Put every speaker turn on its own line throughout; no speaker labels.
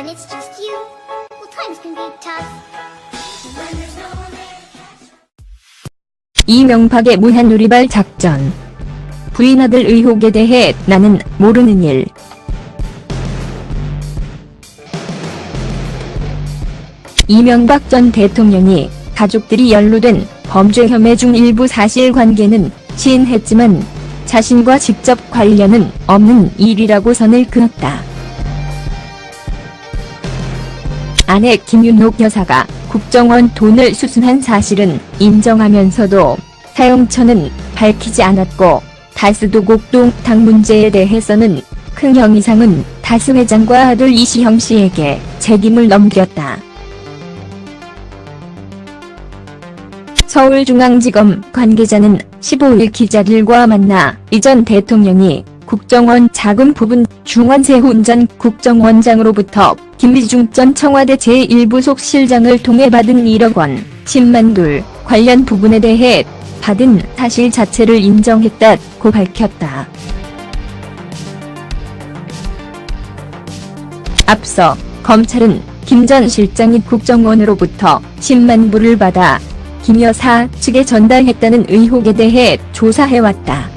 it's just you, well, times can be tough. When there's no one there.
이명박의 무한누리발 작전. 부인 아들 의혹에 대해 나는 모르는 일. 이명박 전 대통령이 가족들이 연루된 범죄 혐의 중 일부 사실관계는 시인했지만 자신과 직접 관련은 없는 일이라고 선을 그었다. 아내 김윤옥 여사가 국정원 돈을 수순한 사실은 인정하면서도 사용처는 밝히지 않았고 다스 도곡동 문제에 대해서는 큰 형 이상은 다스 회장과 아들 이시형 씨에게 책임을 넘겼다. 서울중앙지검 관계자는 15일 기자들과 만나 이 전 대통령이 국정원 자금 부분 중원세훈 전 국정원장으로부터 김미중 전 청와대 제1부속 실장을 통해 받은 1억 원, 10만 불 관련 부분에 대해 받은 사실 자체를 인정했다고 밝혔다. 앞서 검찰은 김 전 실장이 국정원으로부터 10만 불을 받아 김 여사 측에 전달했다는 의혹에 대해 조사해왔다.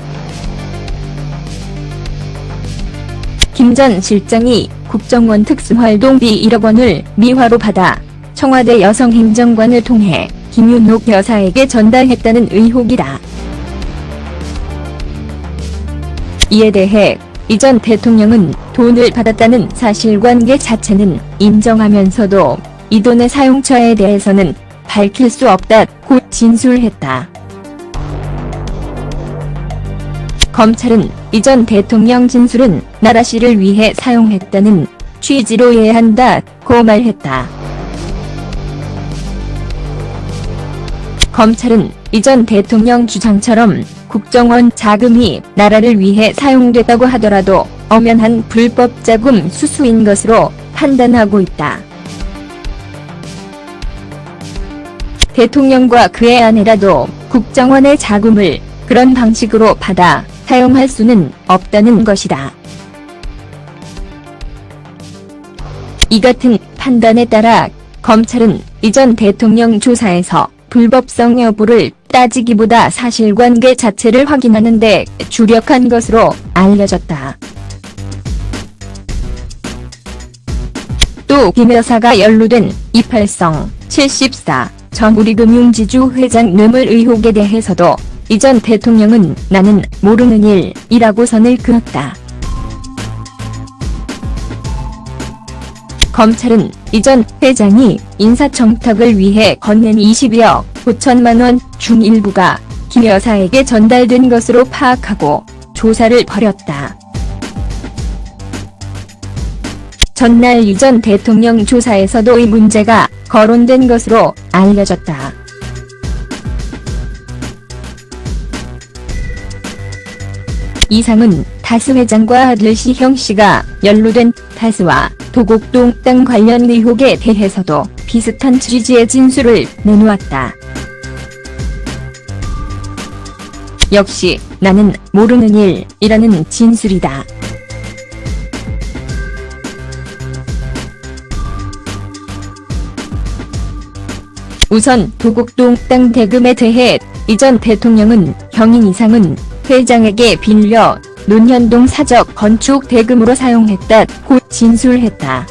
김 전 실장이 국정원 특수활동비 1억 원을 미화로 받아 청와대 여성행정관을 통해 김윤옥 여사에게 전달했다는 의혹이다. 이에 대해 이 전 대통령은 돈을 받았다는 사실관계 자체는 인정하면서도 이 돈의 사용처에 대해서는 밝힐 수 없다고 진술했다. 검찰은 이 전 대통령 진술은 나라 씨를 위해 사용했다는 취지로 이해한다고 말했다. 검찰은 이 전 대통령 주장처럼 국정원 자금이 나라를 위해 사용됐다고 하더라도 엄연한 불법 자금 수수인 것으로 판단하고 있다. 대통령과 그의 아내라도 국정원의 자금을 그런 방식으로 받아 사용할 수는 없다는 것이다. 이 같은 판단에 따라 검찰은 이 전 대통령 조사에서 불법성 여부를 따지기보다 사실관계 자체를 확인하는 데 주력한 것으로 알려졌다. 또 김 여사가 연루된 이팔성 74 전 우리금융지주 회장 뇌물 의혹에 대해서도 이 전 대통령은 나는 모르는 일이라고 선을 그었다. 검찰은 이 전 회장이 인사청탁을 위해 건넨 20여 5천만 원 중 일부가 김 여사에게 전달된 것으로 파악하고 조사를 벌였다. 전날 이 전 대통령 조사에서도 이 문제가 거론된 것으로 알려졌다. 이상은 다스 회장과 아들 시형 씨가 연루된 다스와 도곡동 땅 관련 의혹에 대해서도 비슷한 취지의 진술을 내놓았다. 역시 나는 모르는 일이라는 진술이다. 우선 도곡동 땅 대금에 대해 이 전 대통령은 형인 이상은 회장에게 빌려 논현동 사적 건축 대금으로 사용했다고 진술했다.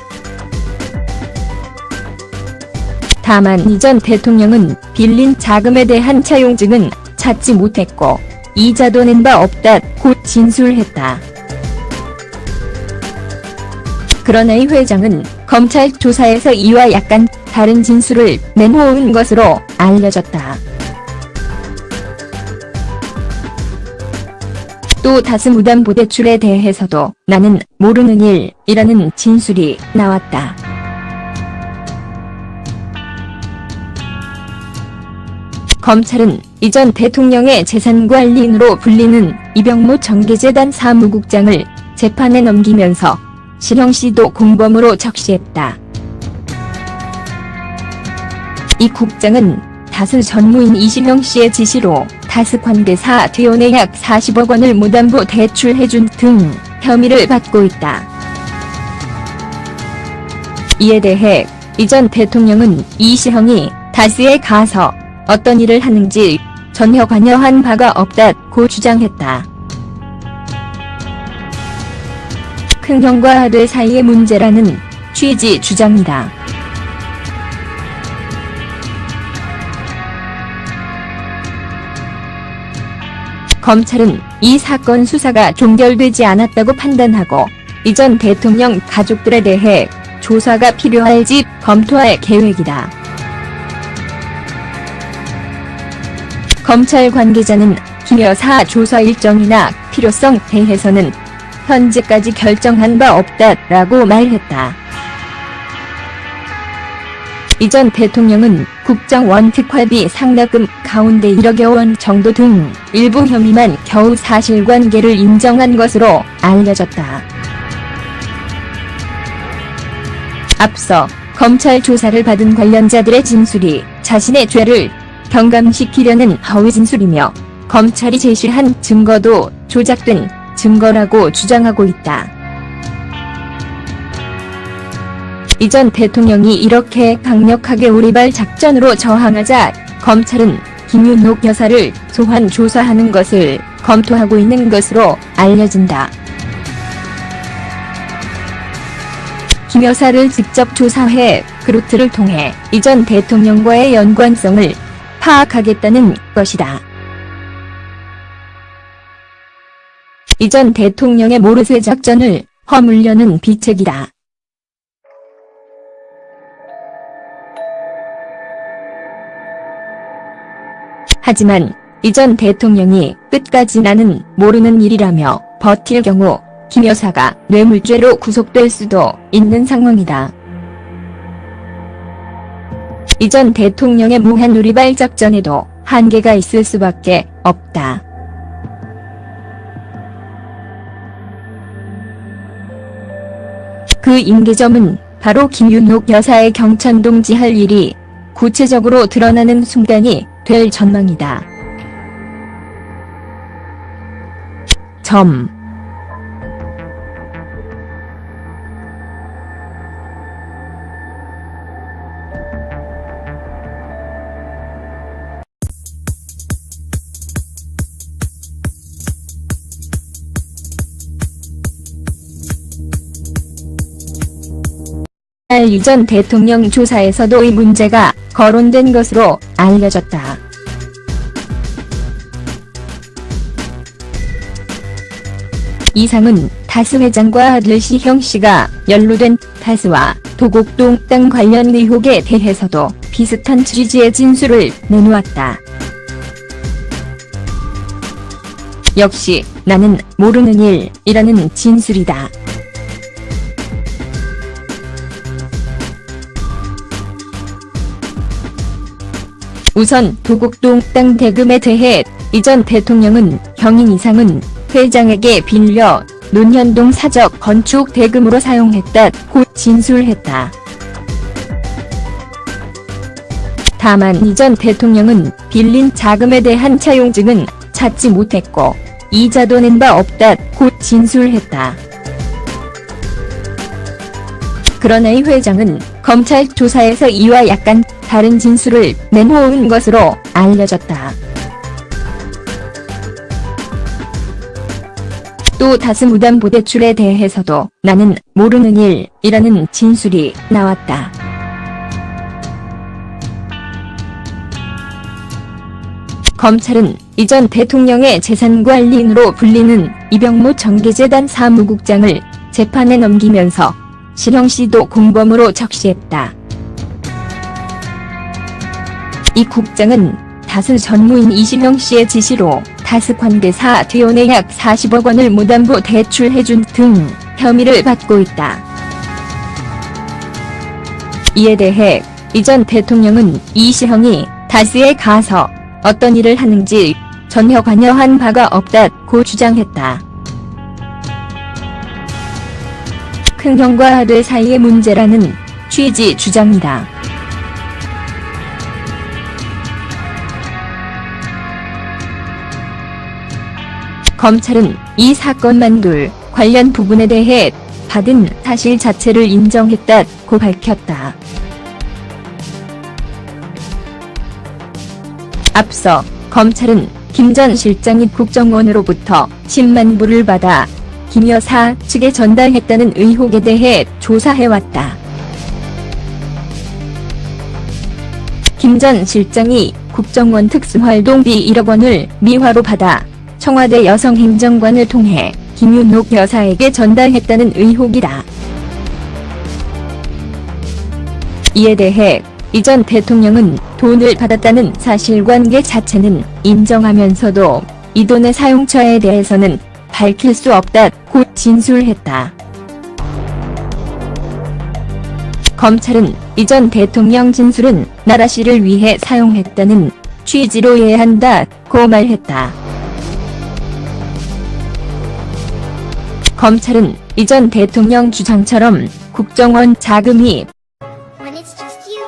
다만 이 전 대통령은 빌린 자금에 대한 차용증은 찾지 못했고 이자도 낸 바 없다고 진술했다. 그러나 이 회장은 검찰 조사에서 이와 약간 다른 진술을 내놓은 것으로 알려졌다. 또 다스 무담보 대출에 대해서도 나는 모르는 일이라는 진술이 나왔다. 검찰은 이 전 대통령의 재산관리인으로 불리는 이병모 정계재단 사무국장을 재판에 넘기면서 시형 씨도 공범으로 적시했다. 이 국장은 다스 전무인 이시형 씨의 지시로 다스 관계사 대원에 약 40억 원을 무담보 대출해준 등 혐의를 받고 있다. 이에 대해 이전 대통령은 이시형이 다스에 가서 어떤 일을 하는지 전혀 관여한 바가 없다고 주장했다. 큰형과 아들 사이의 문제라는 취지 주장이다. 검찰은 이 사건 수사가 종결되지 않았다고 판단하고 이전 대통령 가족들에 대해 조사가 필요할지 검토할 계획이다. 검찰 관계자는 김 여사 조사 일정이나 필요성 대해서는 현재까지 결정한 바 없다라고 말했다. 이전 대통령은 국정원 특활비 상납금 가운데 1억여 원 정도 등 일부 혐의만 겨우 사실관계를 인정한 것으로 알려졌다. 앞서 검찰 조사를 받은 관련자들의 진술이 자신의 죄를 경감시키려는 허위 진술이며 검찰이 제시한 증거도 조작된 증거라고 주장하고 있다. 이전 대통령이 이렇게 강력하게 오리발 작전으로 저항하자 검찰은 김윤옥 여사를 소환 조사하는 것을 검토하고 있는 것으로 알려진다. 김 여사를 직접 조사해 그루트를 통해 이전 대통령과의 연관성을 파악하겠다는 것이다. 이전 대통령의 모르쇠 작전을 허물려는 비책이다. 하지만 이전 대통령이 끝까지 나는 모르는 일이라며 버틸 경우 김 여사가 뇌물죄로 구속될 수도 있는 상황이다. 이전 대통령의 무한 오리발 작전에도 한계가 있을 수밖에 없다. 그 임계점은 바로 김윤옥 여사의 경천동 지할 일이 구체적으로 드러나는 순간이 될 전망이다. 이전 대통령 조사에서도 이 문제가 거론된 것으로 알려졌다. 이상은 다스 회장과 아들 시형 씨가 연루된 다스와 도곡동 땅 관련 의혹에 대해서도 비슷한 취지의 진술을 내놓았다. 역시 나는 모르는 일이라는 진술이다. 우선 도곡동 땅 대금에 대해 이전 대통령은 형인 이상은 회장에게 빌려 논현동 사적 건축 대금으로 사용했다고 진술했다. 다만 이전 대통령은 빌린 자금에 대한 차용증은 찾지 못했고 이자도 낸 바 없다고 진술했다. 그러나 이 회장은 검찰 조사에서 이와 약간 다른 진술을 내놓은 것으로 알려졌다. 또 다스 무담보 대출에 대해서도 나는 모르는 일이라는 진술이 나왔다. 검찰은 이전 대통령의 재산관리인으로 불리는 이병모 정계재단 사무국장을 재판에 넘기면서 시형 씨도 공범으로 적시했다. 이 국장은 다스 전무인 이시형 씨의 지시로 다스 관계사 대원에 약 40억 원을 무담보 대출해준 등 혐의를 받고 있다. 이에 대해 이전 대통령은 이시형이 다스에 가서 어떤 일을 하는지 전혀 관여한 바가 없다고 주장했다. 큰형과 아들 사이의 문제라는 취지 주장이다. 검찰은 이 사건만 둘 관련 부분에 대해 받은 사실 자체를 인정했다고 밝혔다. 앞서 검찰은 김 전 실장이 국정원으로부터 10만 불을 받아 김 여사 측에 전달했다는 의혹에 대해 조사해왔다. 김 전 실장이 국정원 특수활동비 1억 원을 미화로 받아 청와대 여성행정관을 통해 김윤옥 여사에게 전달했다는 의혹이다. 이에 대해 이 전 대통령은 돈을 받았다는 사실관계 자체는 인정하면서도 이 돈의 사용처에 대해서는 밝힐 수 없다고 진술했다. 검찰은 이 전 대통령 진술은 나라 씨를 위해 사용했다는 취지로 이해한다고 말했다. 검찰은 이 전 대통령 주장처럼 국정원 자금이
When it's just you,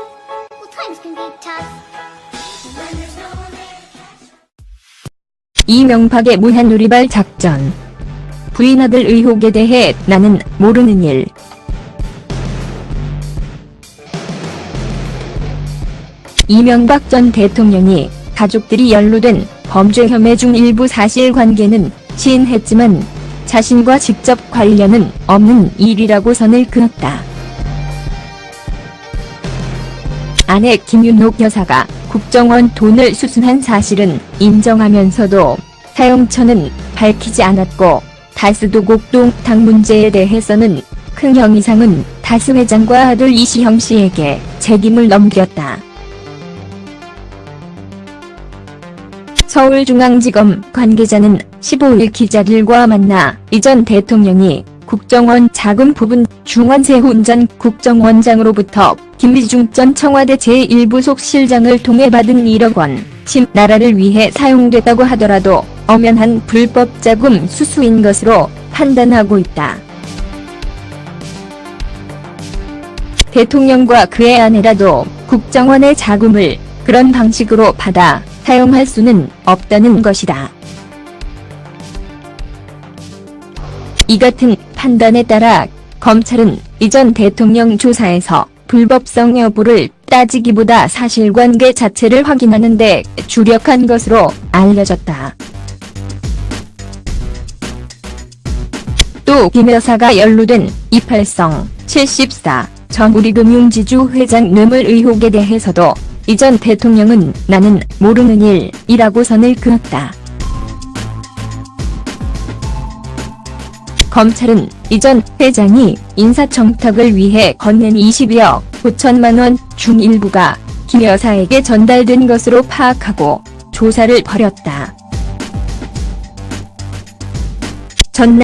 well, times can be tough. When there's no one there to catch.
이명박의 무한 누리발 작전. 부인 아들 의혹에 대해 나는 모르는 일. 이명박 전 대통령이 가족들이 연루된 범죄 혐의 중 일부 사실관계는 시인했지만 자신과 직접 관련은 없는 일이라고 선을 그었다. 아내 김윤옥 여사가 국정원 돈을 수순한 사실은 인정하면서도 사용처는 밝히지 않았고 다스도곡동 문제에 대해서는 큰형 이상은 다스 회장과 아들 이시영 씨에게 책임을 넘겼다. 서울중앙지검 관계자는 15일 기자들과 만나 이 전 대통령이 국정원 자금 부분 중원세훈 전 국정원장으로부터 김비중 전 청와대 제1부속 실장을 통해 받은 1억 원, 나라를 위해 사용됐다고 하더라도 엄연한 불법 자금 수수인 것으로 판단하고 있다. 대통령과 그의 아내라도 국정원의 자금을 그런 방식으로 받아 사용할 수는 없다는 것이다. 이 같은 판단에 따라 검찰은 이 전 대통령 조사에서 불법성 여부를 따지기보다 사실관계 자체를 확인하는 데 주력한 것으로 알려졌다. 또 김 여사가 연루된 이팔성 74 전 우리금융지주 회장 뇌물 의혹에 대해서도 이 전 대통령은 나는 모르는 일이라고 선을 그었다. 검찰은 이 전 회장이 인사청탁을 위해 건넨 22억 5천만 원 중 일부가 김 여사에게 전달된 것으로 파악하고 조사를 벌였다. 전날